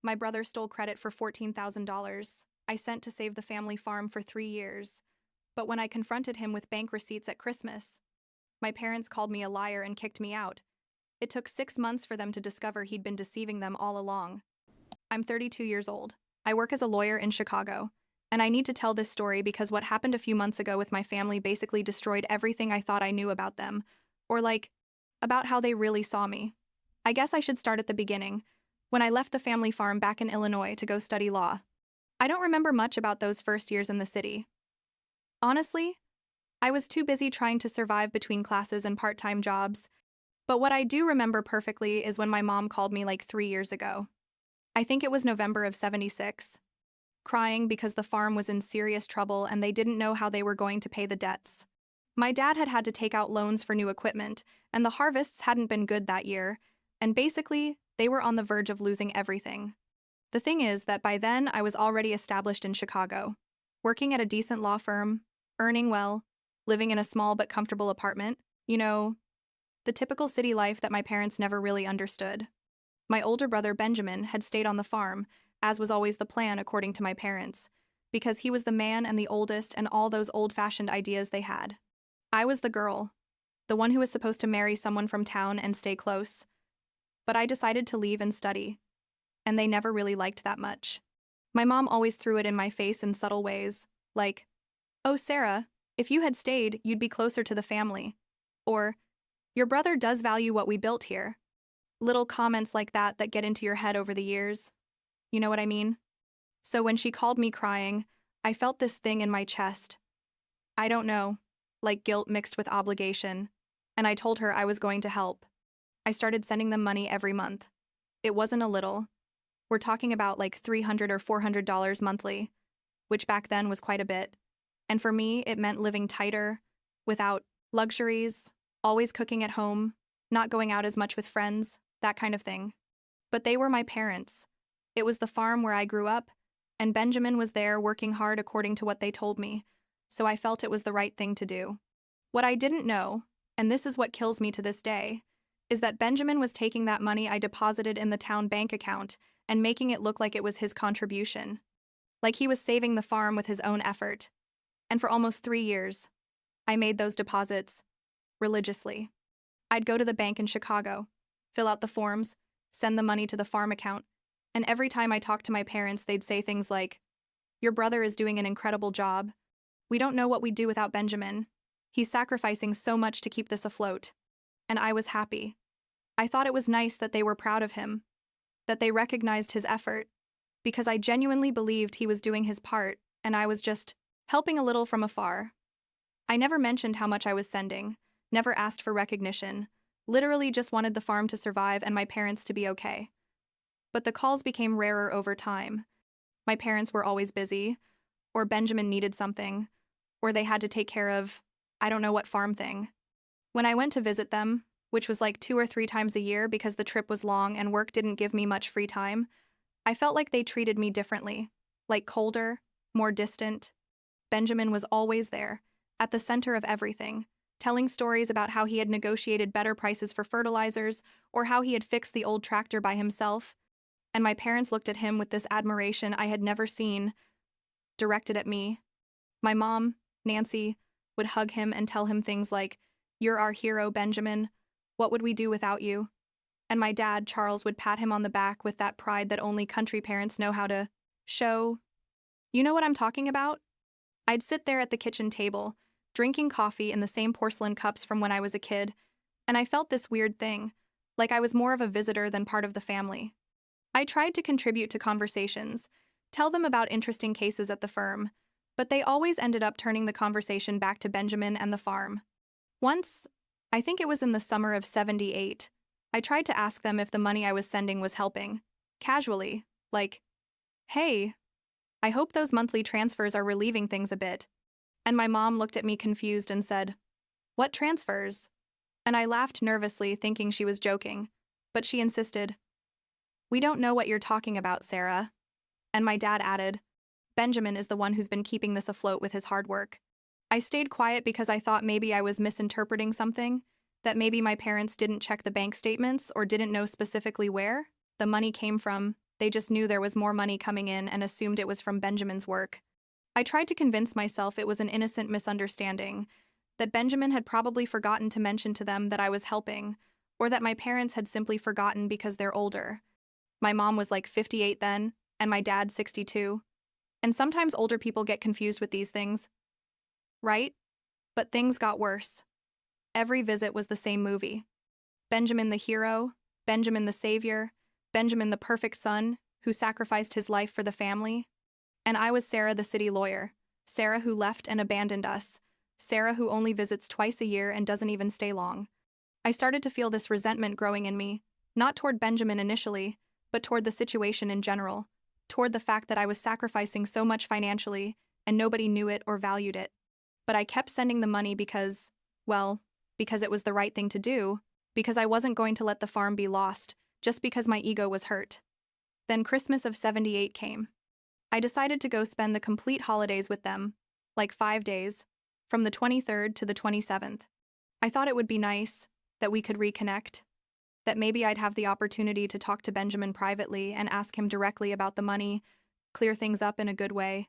My brother stole credit for $14,000 I sent to save the family farm for 3 years. But when I confronted him with bank receipts at Christmas, my parents called me a liar and kicked me out. It took 6 months for them to discover he'd been deceiving them all along. I'm 32 years old. I work as a lawyer in Chicago. And I need to tell this story because what happened a few months ago with my family basically destroyed everything I thought I knew about them. Or about how they really saw me. I guess I should start at the beginning, when I left the family farm back in Illinois to go study law. I don't remember much about those first years in the city. Honestly, I was too busy trying to survive between classes and part-time jobs. But what I do remember perfectly is when my mom called me 3 years ago. I think it was November of '76. Crying because the farm was in serious trouble and they didn't know how they were going to pay the debts. My dad had had to take out loans for new equipment, and the harvests hadn't been good that year, and basically, they were on the verge of losing everything. The thing is that by then I was already established in Chicago, working at a decent law firm, earning well, living in a small but comfortable apartment, the typical city life that my parents never really understood. My older brother Benjamin had stayed on the farm, as was always the plan according to my parents, because he was the man and the oldest and all those old-fashioned ideas they had. I was the girl, the one who was supposed to marry someone from town and stay close. But I decided to leave and study, and they never really liked that much. My mom always threw it in my face in subtle ways, like, "Oh, Sarah, if you had stayed, you'd be closer to the family." Or, "Your brother does value what we built here." Little comments like that get into your head over the years. You know what I mean? So when she called me crying, I felt this thing in my chest. I don't know, like guilt mixed with obligation, and I told her I was going to help. I started sending them money every month. It wasn't a little. We're talking about $300 or $400 monthly, which back then was quite a bit. And for me, it meant living tighter, without luxuries, always cooking at home, not going out as much with friends, that kind of thing. But they were my parents. It was the farm where I grew up, and Benjamin was there working hard according to what they told me, so I felt it was the right thing to do. What I didn't know, and this is what kills me to this day, is that Benjamin was taking that money I deposited in the town bank account and making it look like it was his contribution. Like he was saving the farm with his own effort. And for almost 3 years, I made those deposits religiously. I'd go to the bank in Chicago, fill out the forms, send the money to the farm account, and every time I talked to my parents, they'd say things like, "Your brother is doing an incredible job. We don't know what we'd do without Benjamin. He's sacrificing so much to keep this afloat." And I was happy. I thought it was nice that they were proud of him, that they recognized his effort, because I genuinely believed he was doing his part, and I was just helping a little from afar. I never mentioned how much I was sending, never asked for recognition, literally just wanted the farm to survive and my parents to be okay. But the calls became rarer over time. My parents were always busy, or Benjamin needed something, or they had to take care of, I don't know what farm thing. When I went to visit them, which was 2 or 3 times a year because the trip was long and work didn't give me much free time, I felt like they treated me differently, colder, more distant. Benjamin was always there, at the center of everything, telling stories about how he had negotiated better prices for fertilizers or how he had fixed the old tractor by himself. And my parents looked at him with this admiration I had never seen, directed at me. My mom, Nancy, would hug him and tell him things like, "You're our hero, Benjamin. What would we do without you?" And my dad, Charles, would pat him on the back with that pride that only country parents know how to show. You know what I'm talking about? I'd sit there at the kitchen table, drinking coffee in the same porcelain cups from when I was a kid, and I felt this weird thing, like I was more of a visitor than part of the family. I tried to contribute to conversations, tell them about interesting cases at the firm, but they always ended up turning the conversation back to Benjamin and the farm. Once, I think it was in the summer of '78, I tried to ask them if the money I was sending was helping, casually, "Hey, I hope those monthly transfers are relieving things a bit." And my mom looked at me confused and said, "What transfers?" And I laughed nervously, thinking she was joking, but she insisted, "We don't know what you're talking about, Sarah." And my dad added, "Benjamin is the one who's been keeping this afloat with his hard work." I stayed quiet because I thought maybe I was misinterpreting something, that maybe my parents didn't check the bank statements or didn't know specifically where the money came from. they just knew there was more money coming in and assumed it was from Benjamin's work. I tried to convince myself it was an innocent misunderstanding, that Benjamin had probably forgotten to mention to them that I was helping, or that my parents had simply forgotten because they're older. My mom was like 58 then, and my dad 62. And sometimes older people get confused with these things, right? But things got worse. Every visit was the same movie. Benjamin the hero, Benjamin the savior, Benjamin the perfect son who sacrificed his life for the family. And I was Sarah the city lawyer, Sarah who left and abandoned us, Sarah who only visits twice a year and doesn't even stay long. I started to feel this resentment growing in me, not toward Benjamin initially, but toward the situation in general, toward the fact that I was sacrificing so much financially and nobody knew it or valued it. But I kept sending the money because it was the right thing to do, because I wasn't going to let the farm be lost, just because my ego was hurt. Then Christmas of '78 came. I decided to go spend the complete holidays with them, like 5 days, from the 23rd to the 27th. I thought it would be nice, that we could reconnect, that maybe I'd have the opportunity to talk to Benjamin privately and ask him directly about the money, clear things up in a good way.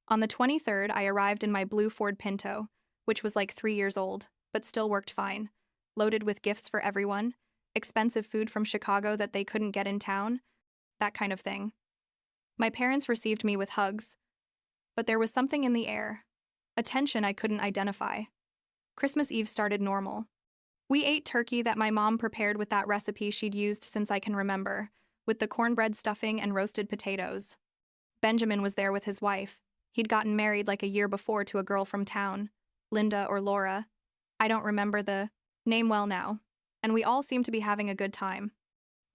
On the 23rd, I arrived in my blue Ford Pinto, which was like 3 years old, but still worked fine, loaded with gifts for everyone, expensive food from Chicago that they couldn't get in town, that kind of thing. My parents received me with hugs, but there was something in the air, a tension I couldn't identify. Christmas Eve started normal. We ate turkey that my mom prepared with that recipe she'd used since I can remember, with the cornbread stuffing and roasted potatoes. Benjamin was there with his wife. He'd gotten married like a year before to a girl from town, Linda or Laura. I don't remember the name well now, and we all seemed to be having a good time.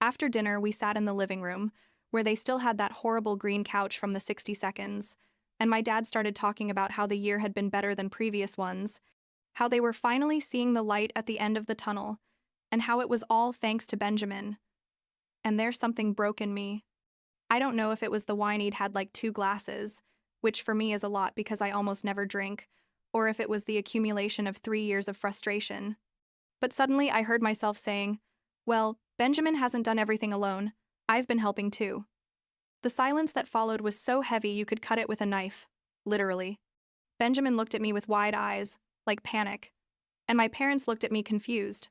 After dinner, we sat in the living room, where they still had that horrible green couch from the 60 Seconds, and my dad started talking about how the year had been better than previous ones, how they were finally seeing the light at the end of the tunnel, and how it was all thanks to Benjamin. And there's something broke in me. I don't know if it was the wine he'd had like 2 glasses, which for me is a lot because I almost never drink, or if it was the accumulation of 3 years of frustration. But suddenly I heard myself saying, well, Benjamin hasn't done everything alone. I've been helping too. The silence that followed was so heavy you could cut it with a knife, literally. Benjamin looked at me with wide eyes, like panic, and my parents looked at me confused.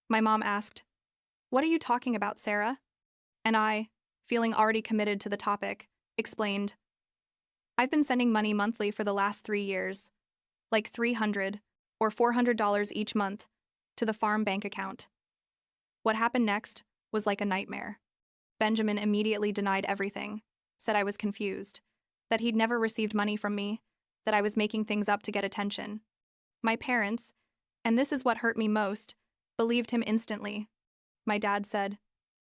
My mom asked, "What are you talking about, Sarah?" And I, feeling already committed to the topic, explained, "I've been sending money monthly for the last 3 years, like $300 or $400 each month, to the farm bank account." What happened next was like a nightmare. Benjamin immediately denied everything, said I was confused, that he'd never received money from me, that I was making things up to get attention. My parents, and this is what hurt me most, believed him instantly. My dad said,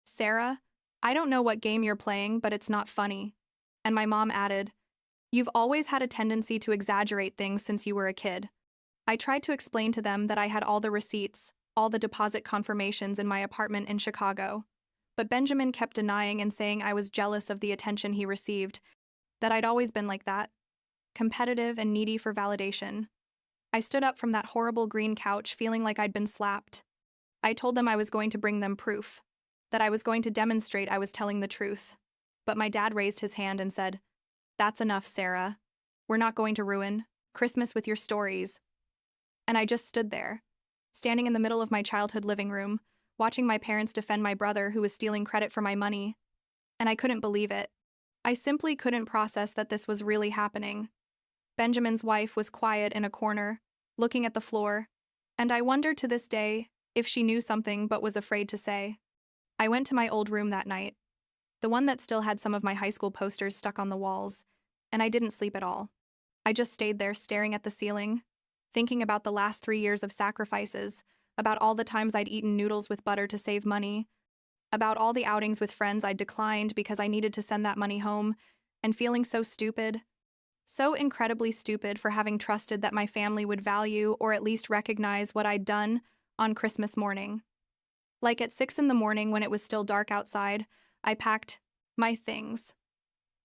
"Sarah, I don't know what game you're playing, but it's not funny." And my mom added, "You've always had a tendency to exaggerate things since you were a kid." I tried to explain to them that I had all the receipts, all the deposit confirmations in my apartment in Chicago. But Benjamin kept denying and saying I was jealous of the attention he received, that I'd always been like that, competitive and needy for validation. I stood up from that horrible green couch feeling like I'd been slapped. I told them I was going to bring them proof, that I was going to demonstrate I was telling the truth. But my dad raised his hand and said, "That's enough, Sarah. We're not going to ruin Christmas with your stories." And I just stood there, standing in the middle of my childhood living room, watching my parents defend my brother who was stealing credit for my money. And I couldn't believe it. I simply couldn't process that this was really happening. Benjamin's wife was quiet in a corner, looking at the floor, and I wondered to this day if she knew something but was afraid to say. I went to my old room that night, the one that still had some of my high school posters stuck on the walls, and I didn't sleep at all. I just stayed there staring at the ceiling, thinking about the last 3 years of sacrifices, about all the times I'd eaten noodles with butter to save money, about all the outings with friends I'd declined because I needed to send that money home, and feeling so stupid, so incredibly stupid for having trusted that my family would value or at least recognize what I'd done on Christmas morning. Like at 6 in the morning when it was still dark outside, I packed my things.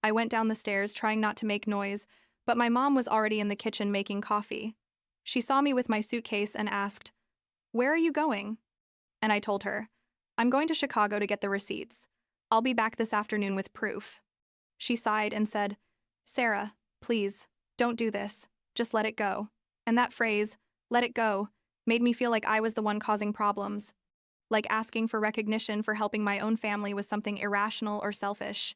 I went down the stairs trying not to make noise, but my mom was already in the kitchen making coffee. She saw me with my suitcase and asked, "Where are you going?" And I told her, "I'm going to Chicago to get the receipts. I'll be back this afternoon with proof. She sighed and said, Sarah, please, don't do this. Just let it go. And that phrase, let it go, made me feel like I was the one causing problems. Like asking for recognition for helping my own family was something irrational or selfish.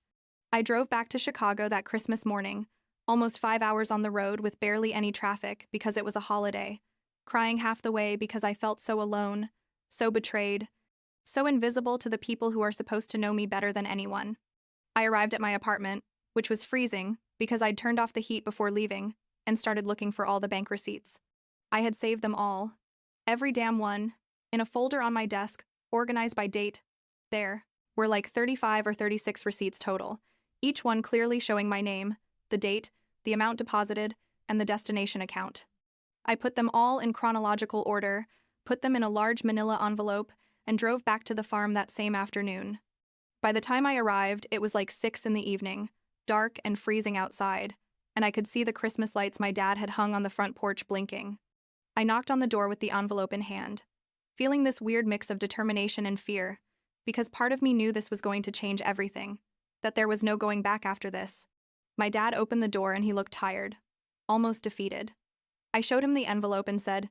I drove back to Chicago that Christmas morning, almost 5 hours on the road with barely any traffic because it was a holiday, crying half the way because I felt so alone, so betrayed, so invisible to the people who are supposed to know me better than anyone. I arrived at my apartment, which was freezing because I'd turned off the heat before leaving, and started looking for all the bank receipts. I had saved them all, every damn one, in a folder on my desk, organized by date. There were like 35 or 36 receipts total, each one clearly showing my name, the date, the amount deposited, and the destination account. I put them all in chronological order, put them in a large manila envelope, and drove back to the farm that same afternoon. By the time I arrived, it was like 6 in the evening, dark and freezing outside, and I could see the Christmas lights my dad had hung on the front porch blinking. I knocked on the door with the envelope in hand, feeling this weird mix of determination and fear, because part of me knew this was going to change everything, that there was no going back after this. My dad opened the door and he looked tired, almost defeated. I showed him the envelope and said,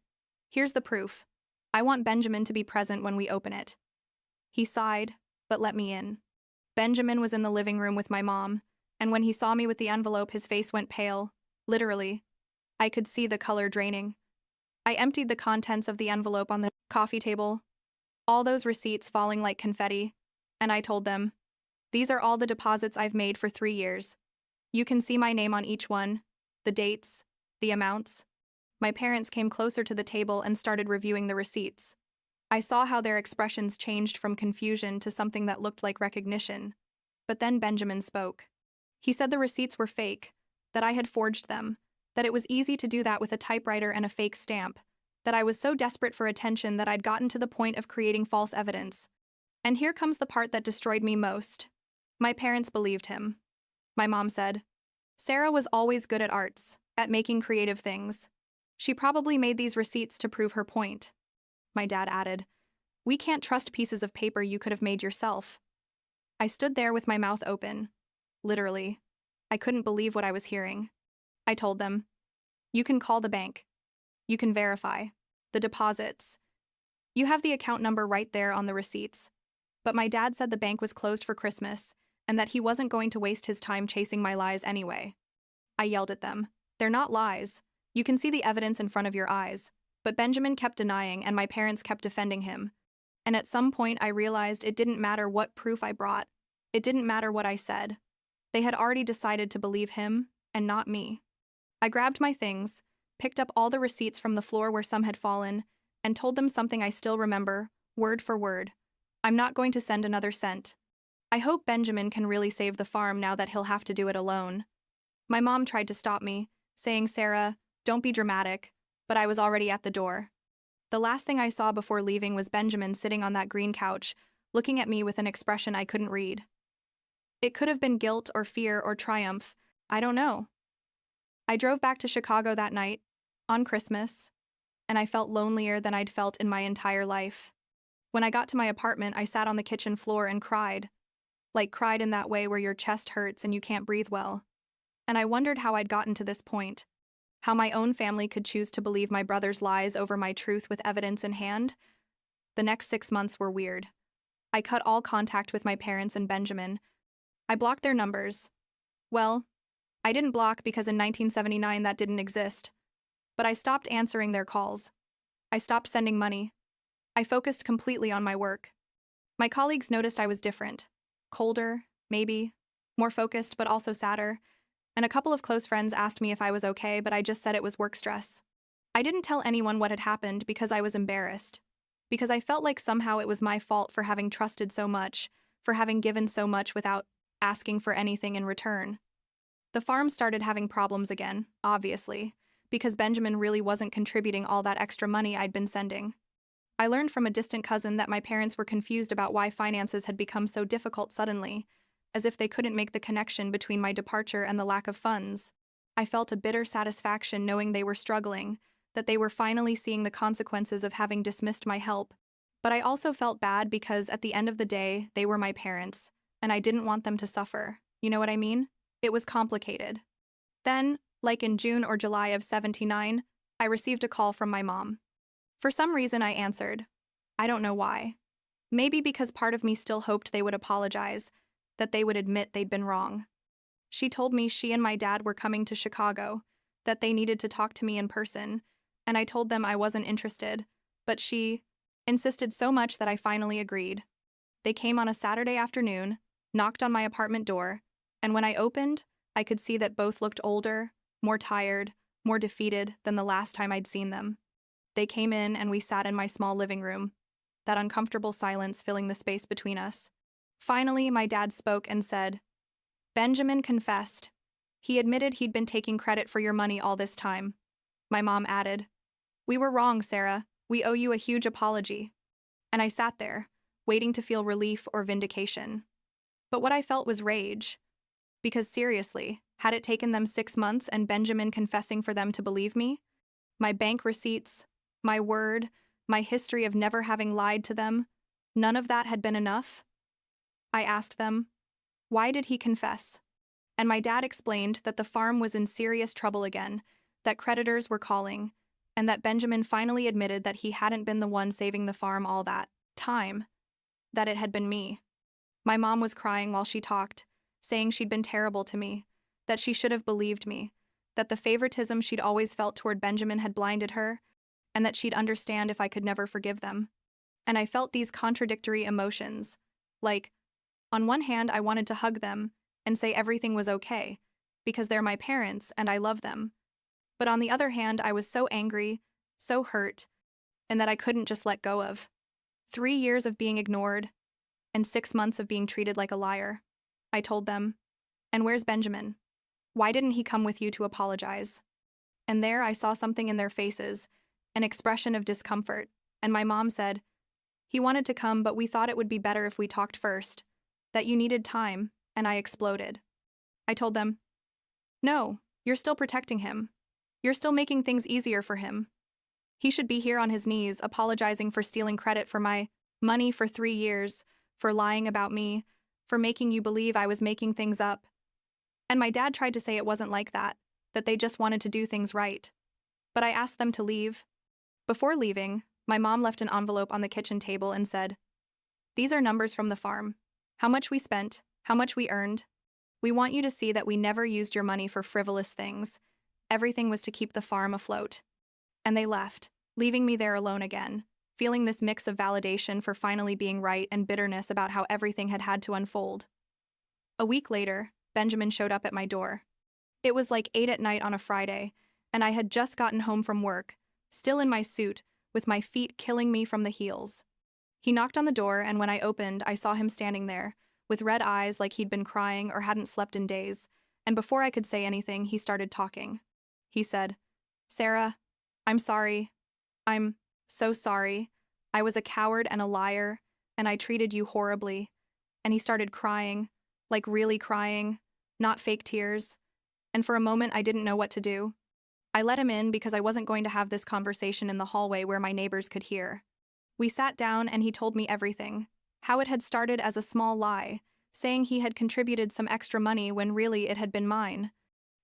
Here's the proof. I want Benjamin to be present when we open it. He sighed, but let me in. Benjamin was in the living room with my mom, and when he saw me with the envelope, his face went pale, literally. I could see the color draining. I emptied the contents of the envelope on the coffee table, all those receipts falling like confetti, and I told them, These are all the deposits I've made for 3 years. You can see my name on each one, the dates, the amounts. My parents came closer to the table and started reviewing the receipts. I saw how their expressions changed from confusion to something that looked like recognition. But then Benjamin spoke. He said the receipts were fake, that I had forged them, that it was easy to do that with a typewriter and a fake stamp, that I was so desperate for attention that I'd gotten to the point of creating false evidence. And here comes the part that destroyed me most. My parents believed him. My mom said, Sarah was always good at arts, at making creative things. She probably made these receipts to prove her point. My dad added, We can't trust pieces of paper you could have made yourself. I stood there with my mouth open. Literally. I couldn't believe what I was hearing. I told them, You can call the bank. You can verify. The deposits. You have the account number right there on the receipts. But my dad said the bank was closed for Christmas, and that he wasn't going to waste his time chasing my lies anyway. I yelled at them, They're not lies. You can see the evidence in front of your eyes. But Benjamin kept denying, and my parents kept defending him. And at some point I realized it didn't matter what proof I brought. It didn't matter what I said. They had already decided to believe him, and not me. I grabbed my things, picked up all the receipts from the floor where some had fallen, and told them something I still remember, word for word. I'm not going to send another cent. I hope Benjamin can really save the farm now that he'll have to do it alone. My mom tried to stop me, saying, Sarah, don't be dramatic, but I was already at the door. The last thing I saw before leaving was Benjamin sitting on that green couch, looking at me with an expression I couldn't read. It could have been guilt or fear or triumph, I don't know. I drove back to Chicago that night, on Christmas, and I felt lonelier than I'd felt in my entire life. When I got to my apartment, I sat on the kitchen floor and cried. Like cried in that way where your chest hurts and you can't breathe well. And I wondered how I'd gotten to this point. How my own family could choose to believe my brother's lies over my truth with evidence in hand. The next 6 months were weird. I cut all contact with my parents and Benjamin. I blocked their numbers. Well, I didn't block because in 1979 that didn't exist. But I stopped answering their calls. I stopped sending money. I focused completely on my work. My colleagues noticed I was different. Colder, maybe. More focused, but also sadder. And a couple of close friends asked me if I was okay, but I just said it was work stress. I didn't tell anyone what had happened because I was embarrassed. Because I felt like somehow it was my fault for having trusted so much, for having given so much without asking for anything in return. The farm started having problems again, obviously, because Benjamin really wasn't contributing all that extra money I'd been sending. I learned from a distant cousin that my parents were confused about why finances had become so difficult suddenly, as if they couldn't make the connection between my departure and the lack of funds. I felt a bitter satisfaction knowing they were struggling, that they were finally seeing the consequences of having dismissed my help. But I also felt bad because at the end of the day, they were my parents, and I didn't want them to suffer. You know what I mean? It was complicated. Then, like in June or July of 79, I received a call from my mom. For some reason, I answered. I don't know why. Maybe because part of me still hoped they would apologize, that they would admit they'd been wrong. She told me she and my dad were coming to Chicago, that they needed to talk to me in person, and I told them I wasn't interested, but she insisted so much that I finally agreed. They came on a Saturday afternoon, knocked on my apartment door, and when I opened, I could see that both looked older, more tired, more defeated than the last time I'd seen them. They came in and we sat in my small living room, that uncomfortable silence filling the space between us. Finally, my dad spoke and said, Benjamin confessed. He admitted he'd been taking credit for your money all this time. My mom added, We were wrong, Sarah. We owe you a huge apology. And I sat there, waiting to feel relief or vindication. But what I felt was rage. Because seriously, had it taken them 6 months and Benjamin confessing for them to believe me? My bank receipts, my word, my history of never having lied to them, none of that had been enough? I asked them, why did he confess? And my dad explained that the farm was in serious trouble again, that creditors were calling, and that Benjamin finally admitted that he hadn't been the one saving the farm all that time, that it had been me. My mom was crying while she talked, saying she'd been terrible to me, that she should have believed me, that the favoritism she'd always felt toward Benjamin had blinded her, and that she'd understand if I could never forgive them. And I felt these contradictory emotions, like, on one hand, I wanted to hug them and say everything was okay, because they're my parents and I love them. But on the other hand, I was so angry, so hurt, and that I couldn't just let go of. 3 years of being ignored, and 6 months of being treated like a liar. I told them, and where's Benjamin? Why didn't he come with you to apologize? And there I saw something in their faces, an expression of discomfort, and my mom said, he wanted to come, but we thought it would be better if we talked first, that you needed time, and I exploded. I told them, no, you're still protecting him. You're still making things easier for him. He should be here on his knees, apologizing for stealing credit for my money for 3 years, for lying about me, for making you believe I was making things up. And my dad tried to say it wasn't like that they just wanted to do things right. But I asked them to leave. Before leaving, my mom left an envelope on the kitchen table and said, these are numbers from the farm. How much we spent, how much we earned. We want you to see that we never used your money for frivolous things. Everything was to keep the farm afloat. And they left, leaving me there alone again, feeling this mix of validation for finally being right and bitterness about how everything had to unfold. A week later, Benjamin showed up at my door. It was like 8 at night on a Friday, and I had just gotten home from work, still in my suit, with my feet killing me from the heels. He knocked on the door, and when I opened, I saw him standing there, with red eyes like he'd been crying or hadn't slept in days, and before I could say anything, he started talking. He said, Sarah, I'm sorry. I'm so sorry. I was a coward and a liar, and I treated you horribly. And he started crying, like really crying, not fake tears. And for a moment, I didn't know what to do. I let him in because I wasn't going to have this conversation in the hallway where my neighbors could hear. We sat down and he told me everything, how it had started as a small lie, saying he had contributed some extra money when really it had been mine,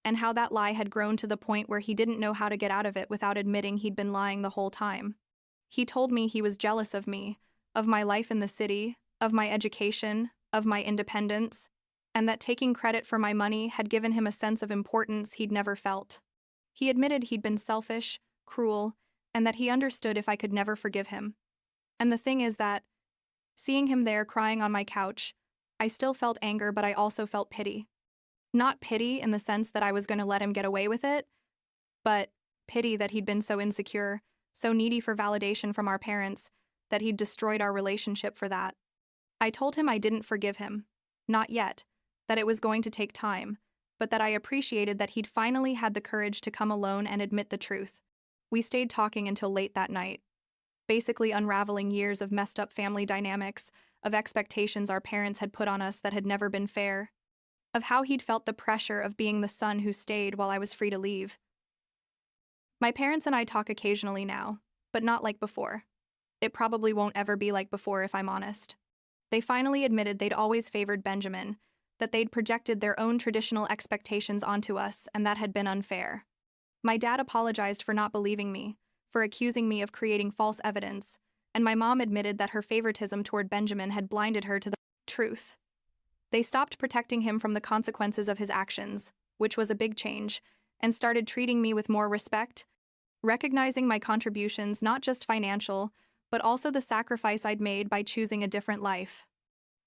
and how that lie had grown to the point where he didn't know how to get out of it without admitting he'd been lying the whole time. He told me he was jealous of me, of my life in the city, of my education, of my independence, and that taking credit for my money had given him a sense of importance he'd never felt. He admitted he'd been selfish, cruel, and that he understood if I could never forgive him. And the thing is that, seeing him there crying on my couch, I still felt anger, but I also felt pity. Not pity in the sense that I was going to let him get away with it, but pity that he'd been so insecure, so needy for validation from our parents, that he'd destroyed our relationship for that. I told him I didn't forgive him. Not yet. That it was going to take time, but that I appreciated that he'd finally had the courage to come alone and admit the truth. We stayed talking until late that night, basically unraveling years of messed up family dynamics, of expectations our parents had put on us that had never been fair, of how he'd felt the pressure of being the son who stayed while I was free to leave. My parents and I talk occasionally now, but not like before. It probably won't ever be like before if I'm honest. They finally admitted they'd always favored Benjamin, that they'd projected their own traditional expectations onto us, and that had been unfair. My dad apologized for not believing me, for accusing me of creating false evidence, and my mom admitted that her favoritism toward Benjamin had blinded her to the truth. They stopped protecting him from the consequences of his actions, which was a big change, and started treating me with more respect, recognizing my contributions, not just financial, but also the sacrifice I'd made by choosing a different life.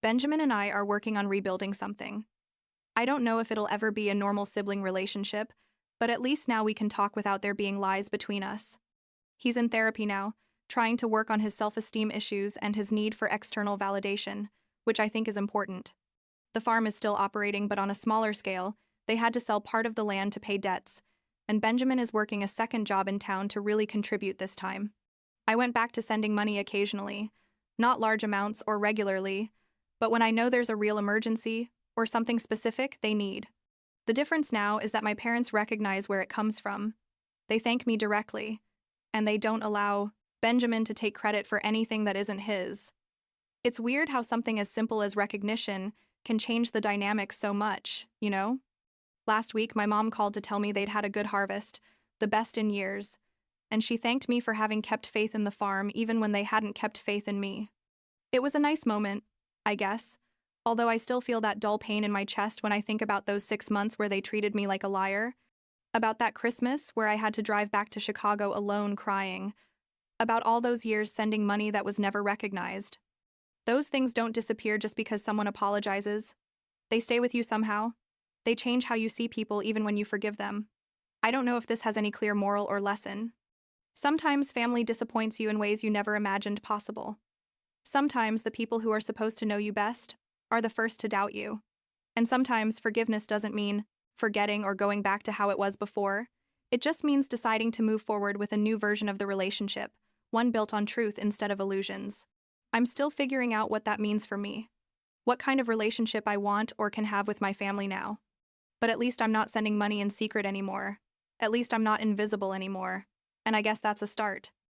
Benjamin and I are working on rebuilding something. I don't know if it'll ever be a normal sibling relationship, but at least now we can talk without there being lies between us. He's in therapy now, trying to work on his self-esteem issues and his need for external validation, which I think is important. The farm is still operating, but on a smaller scale. They had to sell part of the land to pay debts, and Benjamin is working a second job in town to really contribute this time. I went back to sending money occasionally, not large amounts or regularly, but when I know there's a real emergency or something specific they need. The difference now is that my parents recognize where it comes from. They thank me directly, and they don't allow Benjamin to take credit for anything that isn't his. It's weird how something as simple as recognition can change the dynamics so much, you know? Last week, my mom called to tell me they'd had a good harvest, the best in years, and she thanked me for having kept faith in the farm even when they hadn't kept faith in me. It was a nice moment, I guess, although I still feel that dull pain in my chest when I think about those 6 months where they treated me like a liar, about that Christmas where I had to drive back to Chicago alone crying, about all those years sending money that was never recognized. Those things don't disappear just because someone apologizes. They stay with you somehow. They change how you see people even when you forgive them. I don't know if this has any clear moral or lesson. Sometimes family disappoints you in ways you never imagined possible. Sometimes the people who are supposed to know you best are the first to doubt you. And sometimes forgiveness doesn't mean forgetting or going back to how it was before. It just means deciding to move forward with a new version of the relationship, one built on truth instead of illusions. I'm still figuring out what that means for me, what kind of relationship I want or can have with my family now. But at least I'm not sending money in secret anymore. At least I'm not invisible anymore. And I guess that's a start.